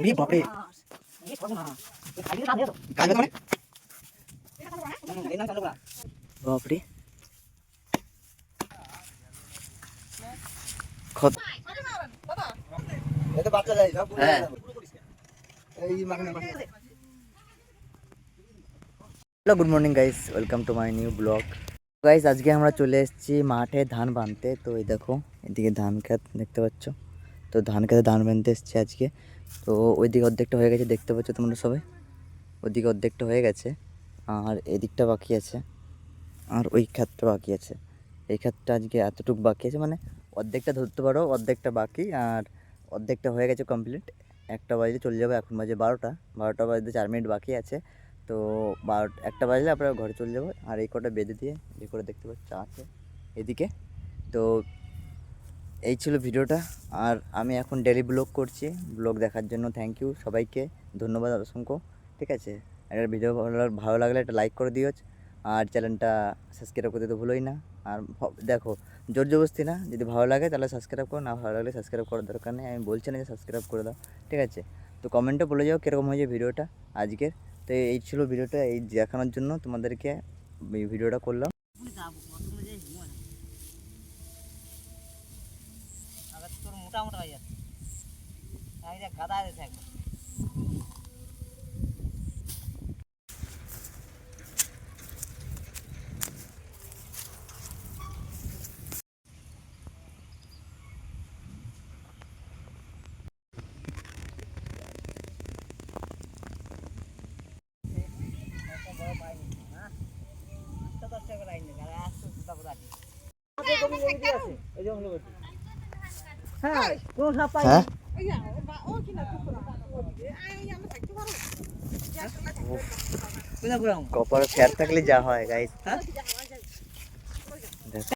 উড়ি বাপরে কাজ মানে বাপরে খত এটা বাচ্চা যায় সব হ্যাঁ এই মাগনে hello good morning guys welcome to my new blog guys আজকে আমরা চলে এসেছি মাঠে ধান বানতে। তো এই দেখো এদিকে ধান ক্ষেত দেখতে পাচ্ছ, তো ধান খেতে ধান বানতে এসেছি আজকে। তো ওইদিকে অর্ধেকটা হয়ে গেছে দেখতে পাচ্ছ তোমরা সবাই, ওইদিকে অর্ধেকটা হয়ে গেছে আর এদিকটা বাকি আছে আর ওই ক্ষেতটা বাকি আছে। এই ক্ষেতটা আজকে এতটুকু বাকি আছে, মানে অর্ধেকটা ধরতে পারো, অর্ধেকটা বাকি আর অর্ধেকটা হয়ে গেছে কমপ্লিট। 1টা বাজে চলে যাবো, এখন বাজে 12টা বাজতে 4 মিনিট বাকি আছে। তো 1টা বাজলে আপনারা ঘরে চলে যাবো। আর এই কটা বেঁধে দিয়ে যে করে দেখতে পাচ্ছ আছে এদিকে। তো এই ছিল ভিডিওটা, আর আমি এখন ডেলি ব্লগ করছি। ব্লগ দেখার জন্য থ্যাংক ইউ সবাইকে, ধন্যবাদ অসংখ্য। ঠিক আছে, একটা ভিডিও ভালো লাগলে একটা লাইক করে দিও, আর চ্যানেলটা সাবস্ক্রাইব করতে তো ভুলোই না। আর দেখো জোর জবরদস্তি না, যদি ভালো লাগে তাহলে সাবস্ক্রাইব করো, না ভালো লাগলে সাবস্ক্রাইব করার দরকার নেই। আমি বলছি না যে সাবস্ক্রাইব করে দাও, ঠিক আছে। তো কমেন্টে বলে যাও কীরকম হয়েছে ভিডিওটা আজকের। তো এই ছিল ভিডিওটা, এই দেখানোর জন্য তোমাদেরকে এই ভিডিওটা করলাম। মোটা মোটা হয়ে যাচ্ছে, আমি যা গাদা আছে একবার। কপালে ফেয়ার থাকলে যা হয় গাইস।